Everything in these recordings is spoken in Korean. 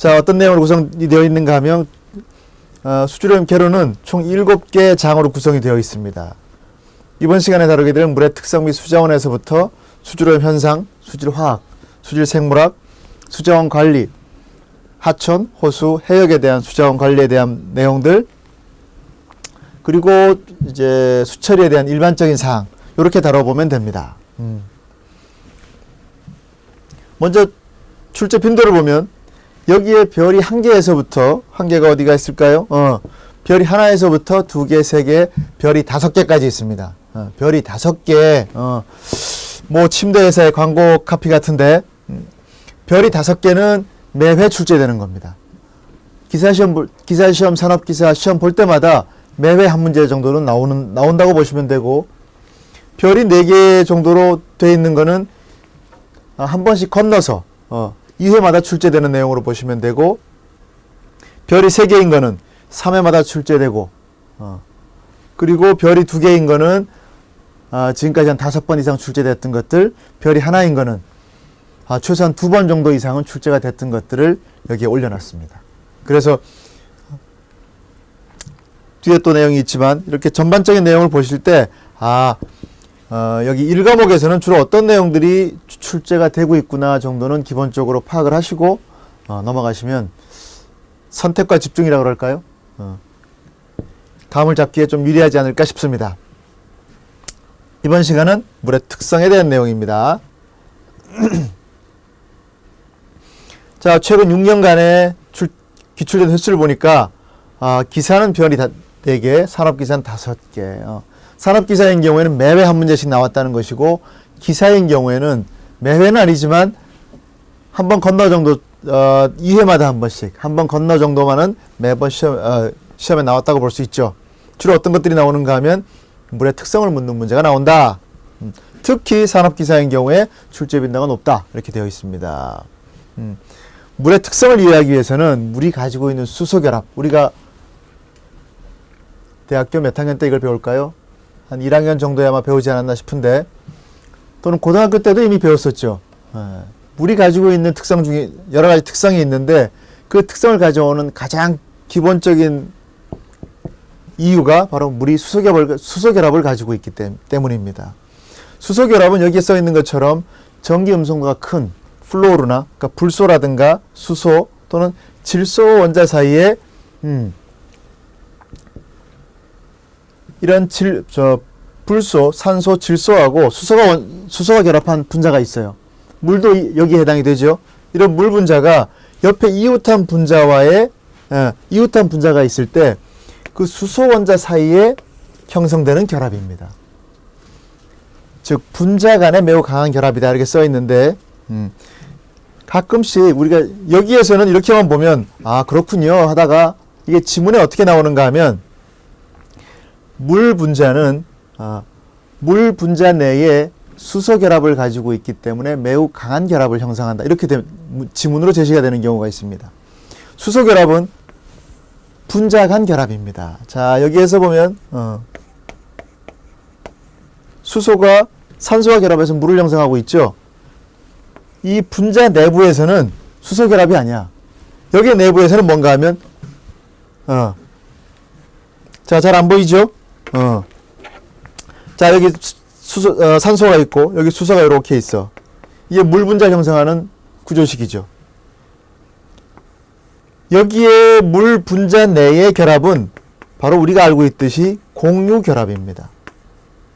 자, 어떤 내용으로 구성이 되어 있는가 하면 수질오염 계로는 총 7개 장으로 구성이 되어 있습니다. 이번 시간에 다루게 될 물의 특성 및 수자원에서부터 수질오염 현상, 수질화학, 수질생물학, 수자원 관리, 하천, 호수, 해역에 대한 수자원 관리에 대한 내용들, 그리고 이제 수처리에 대한 일반적인 사항, 이렇게 다뤄보면 됩니다. 먼저 출제 빈도를 보면 여기에 별이 1개에서부터, 1개가 어디가 있을까요? 별이 하나에서부터 2개, 3개, 별이 5개까지 있습니다. 별이 5개, 뭐 침대 회사의 광고 카피 같은데, 별이 5개는 매회 출제되는 겁니다. 기사시험, 산업기사 시험 볼 때마다 매회 한 문제 정도는 나온다고 보시면 되고, 별이 4개 정도로 되어 있는 거는 한 번씩 건너서 2회마다 출제되는 내용으로 보시면 되고, 별이 3개인 거는 3회마다 출제되고, 그리고 별이 2개인 거는 지금까지 한 5번 이상 출제됐던 것들, 별이 하나인 거는 최소한 2번 정도 이상은 출제가 됐던 것들을 여기에 올려놨습니다. 그래서 뒤에 또 내용이 있지만 이렇게 전반적인 내용을 보실 때 여기 1과목에서는 주로 어떤 내용들이 출제가 되고 있구나 정도는 기본적으로 파악을 하시고 넘어가시면 선택과 집중이라고 그럴까요? 감을 잡기에 좀 유리하지 않을까 싶습니다. 이번 시간은 물의 특성에 대한 내용입니다. 자, 최근 6년간의 기출된 횟수를 보니까 기사는 별이 4개, 산업기사는 5개. 산업기사인 경우에는 매회 한 문제씩 나왔다는 것이고, 기사인 경우에는 매회는 아니지만 한 번 건너 정도, 2회마다 한 번씩, 한 번 건너 정도만은 매번 시험에 나왔다고 볼 수 있죠. 주로 어떤 것들이 나오는가 하면 물의 특성을 묻는 문제가 나온다. 특히 산업기사인 경우에 출제 빈도가 높다. 이렇게 되어 있습니다. 물의 특성을 이해하기 위해서는 물이 가지고 있는 수소결합, 우리가 대학교 몇 학년 때 이걸 배울까요? 한 1학년 정도에 아마 배우지 않았나 싶은데, 또는 고등학교 때도 이미 배웠었죠. 물이 가지고 있는 특성 중에 여러 가지 특성이 있는데, 그 특성을 가져오는 가장 기본적인 이유가 바로 물이 수소결합을 가지고 있기 때문입니다. 수소결합은 여기에 써 있는 것처럼 전기 음성도가 큰 플로루나, 그러니까 불소라든가 수소 또는 질소 원자 사이에 이런 불소, 산소, 질소하고 수소가 결합한 분자가 있어요. 물도 여기에 해당이 되죠. 이런 물 분자가 옆에 이웃한 분자와의 이웃한 분자가 있을 때 그 수소 원자 사이에 형성되는 결합입니다. 즉 분자 간에 매우 강한 결합이다 이렇게 써 있는데, 가끔씩 우리가 여기에서는 이렇게만 보면 그렇군요 하다가 이게 지문에 어떻게 나오는가 하면, 물 분자는 물 분자 내에 수소 결합을 가지고 있기 때문에 매우 강한 결합을 형성한다, 이렇게 지문으로 제시가 되는 경우가 있습니다. 수소 결합은 분자 간 결합입니다. 자, 여기에서 보면 수소가 산소와 결합해서 물을 형성하고 있죠. 이 분자 내부에서는 수소 결합이 아니야. 여기 내부에서는 뭔가 하면 자, 잘 안 보이죠? 자, 여기 산소가 있고 여기 수소가 이렇게 있어. 이게 물 분자 형성하는 구조식이죠. 여기에 물 분자 내의 결합은 바로 우리가 알고 있듯이 공유 결합입니다.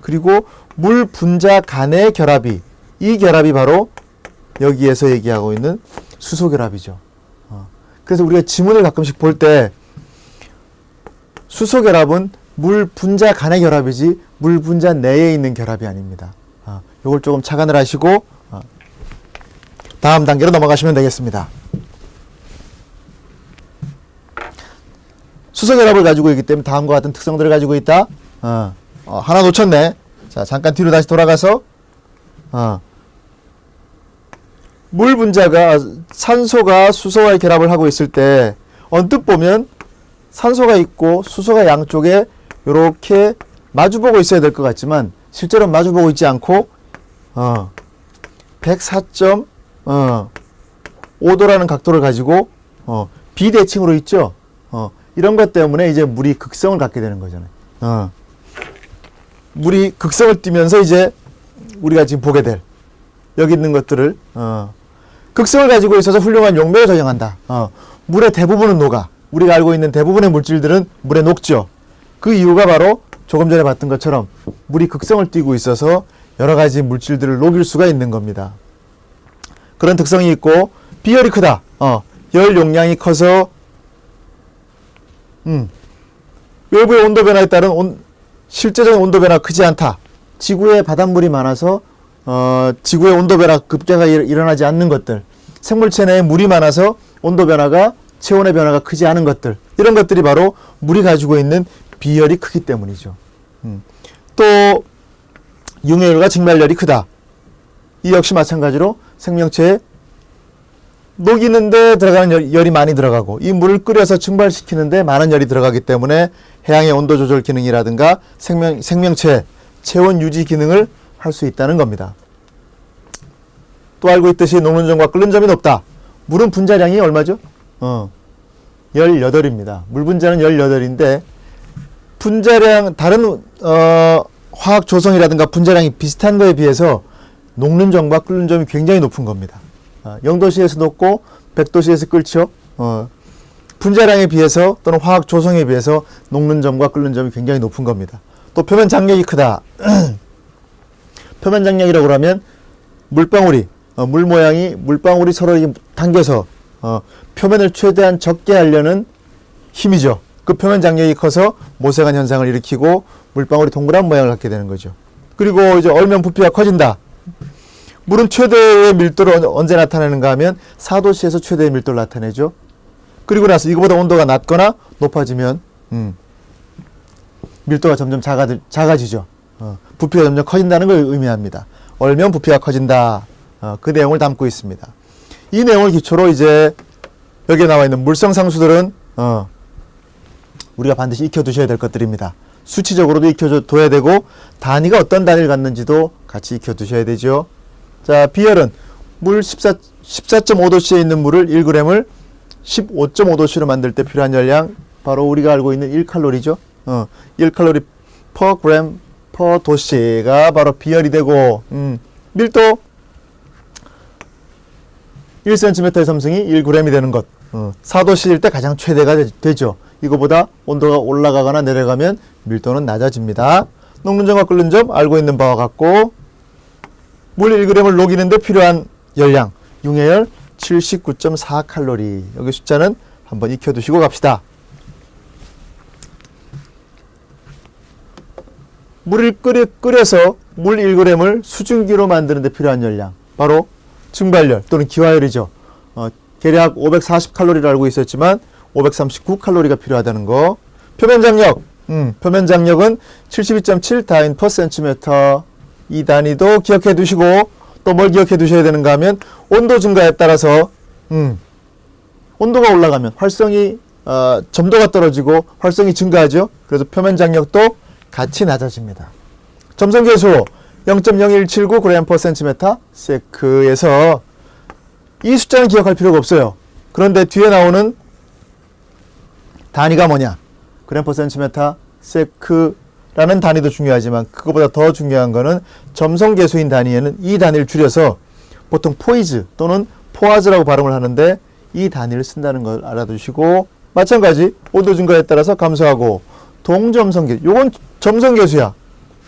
그리고 물 분자 간의 결합이, 이 결합이 바로 여기에서 얘기하고 있는 수소 결합이죠. 그래서 우리가 지문을 가끔씩 볼 때 수소 결합은 물 분자 간의 결합이지 물 분자 내에 있는 결합이 아닙니다. 이걸 조금 착안을 하시고 다음 단계로 넘어가시면 되겠습니다. 수소 결합을 가지고 있기 때문에 다음과 같은 특성들을 가지고 있다. 하나 놓쳤네. 자, 잠깐 뒤로 다시 돌아가서 물 분자가 산소가 수소와의 결합을 하고 있을 때 언뜻 보면 산소가 있고 수소가 양쪽에 이렇게 마주보고 있어야 될 것 같지만 실제로 마주보고 있지 않고 104.5도라는 각도를 가지고 비대칭으로 있죠. 이런 것 때문에 이제 물이 극성을 갖게 되는 거잖아요. 물이 극성을 띠면서 이제 우리가 지금 보게 될 여기 있는 것들을 극성을 가지고 있어서 훌륭한 용매를 저장한다. 물의 대부분은 녹아. 우리가 알고 있는 대부분의 물질들은 물에 녹죠. 그 이유가 바로 조금 전에 봤던 것처럼 물이 극성을 띠고 있어서 여러 가지 물질들을 녹일 수가 있는 겁니다. 그런 특성이 있고 비열이 크다. 열 용량이 커서 외부의 온도 변화에 따른 실제적인 온도 변화가 크지 않다. 지구에 바닷물이 많아서 지구의 온도 변화 급격하게 일어나지 않는 것들, 생물체 내에 물이 많아서 온도 변화가 체온의 변화가 크지 않은 것들, 이런 것들이 바로 물이 가지고 있는 비열이 크기 때문이죠. 또 융해열과 직말열이 크다. 이 역시 마찬가지로 생명체에 녹이는데 들어가는 열이 많이 들어가고 이 물을 끓여서 증발시키는데 많은 열이 들어가기 때문에 해양의 온도 조절 기능이라든가 생명체의 체온 유지 기능을 할 수 있다는 겁니다. 또 알고 있듯이 녹는 점과 끓는 점이 높다. 물은 분자량이 얼마죠? 18입니다. 물 분자는 18인데 분자량 다른 화학 조성이라든가 분자량이 비슷한 거에 비해서 녹는 점과 끓는 점이 굉장히 높은 겁니다. 0도씨에서 녹고 100도씨에서 끓죠. 분자량에 비해서 또는 화학 조성에 비해서 녹는 점과 끓는 점이 굉장히 높은 겁니다. 또 표면 장력이 크다. 표면 장력이라고 하면 물방울이 물 모양이 물방울이 서로 당겨서 표면을 최대한 적게 하려는 힘이죠. 그 표면 장력이 커서 모세관 현상을 일으키고 물방울이 동그란 모양을 갖게 되는 거죠. 그리고 이제 얼면 부피가 커진다. 물은 최대의 밀도를 언제 나타내는가 하면 4도씨에서 최대의 밀도를 나타내죠. 그리고 나서 이거보다 온도가 낮거나 높아지면 밀도가 점점 작아지죠. 부피가 점점 커진다는 걸 의미합니다. 얼면 부피가 커진다. 그 내용을 담고 있습니다. 이 내용을 기초로 이제 여기에 나와 있는 물성 상수들은 우리가 반드시 익혀두셔야 될 것들입니다. 수치적으로도 익혀둬야 되고 단위가 어떤 단위를 갖는지도 같이 익혀두셔야 되죠. 자, 비열은 물 14.5도씨에 있는 물을 1g을 15.5도씨로 만들 때 필요한 열량, 바로 우리가 알고 있는 1칼로리죠. 1칼로리 per gram per 도씨가 바로 비열이 되고, 밀도 1cm의 섬승이 1g이 되는 것. 4도씨일 때 가장 최대가 되죠. 이거보다 온도가 올라가거나 내려가면 밀도는 낮아집니다. 녹는 점과 끓는 점 알고 있는 바와 같고, 물 1g을 녹이는데 필요한 열량, 융해열 79.4칼로리. 여기 숫자는 한번 익혀두시고 갑시다. 물을 끓여서 물 1g을 수증기로 만드는데 필요한 열량, 바로 증발열 또는 기화열이죠. 대략 540칼로리를 알고 있었지만 539칼로리가 필요하다는 거. 표면 장력, 표면 장력은 72.7 다인 per cm. 이 단위도 기억해 두시고, 또 뭘 기억해 두셔야 되는가 하면 온도 증가에 따라서 온도가 올라가면 활성이 점도가 떨어지고 활성이 증가하죠. 그래서 표면 장력도 같이 낮아집니다. 점성계수 0.0179 g/cm 세크에서 이 숫자는 기억할 필요가 없어요. 그런데 뒤에 나오는 단위가 뭐냐? g/cm 세크라는 단위도 중요하지만 그것보다 더 중요한 거는 점성계수인 단위에는 이 단위를 줄여서 보통 포이즈 또는 포아즈라고 발음을 하는데 이 단위를 쓴다는 걸 알아두시고, 마찬가지 온도 증가에 따라서 감소하고 동점성계수, 요건 점성계수야.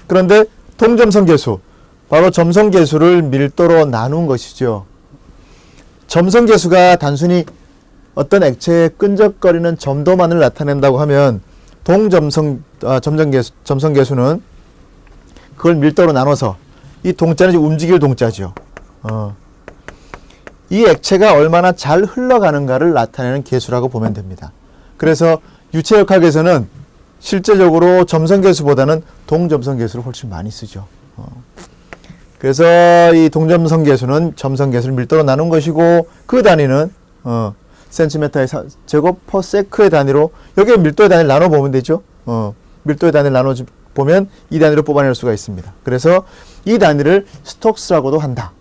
그런데 동점성계수, 바로 점성계수를 밀도로 나눈 것이죠. 점성계수가 단순히 어떤 액체의 끈적거리는 점도만을 나타낸다고 하면 점성계수는 그걸 밀도로 나눠서, 이 동자는 움직일 동자죠. 이 액체가 얼마나 잘 흘러가는가를 나타내는 계수라고 보면 됩니다. 그래서 유체역학에서는 실제적으로 점성계수보다는 동점성계수를 훨씬 많이 쓰죠. 그래서 이 동점성계수는 점성계수를 밀도로 나눈 것이고, 그 단위는 센티미터의 제곱 퍼 세크의 단위로, 여기에 밀도의 단위를 나눠보면 되죠. 밀도의 단위를 나눠보면 이 단위로 뽑아낼 수가 있습니다. 그래서 이 단위를 스톡스라고도 한다.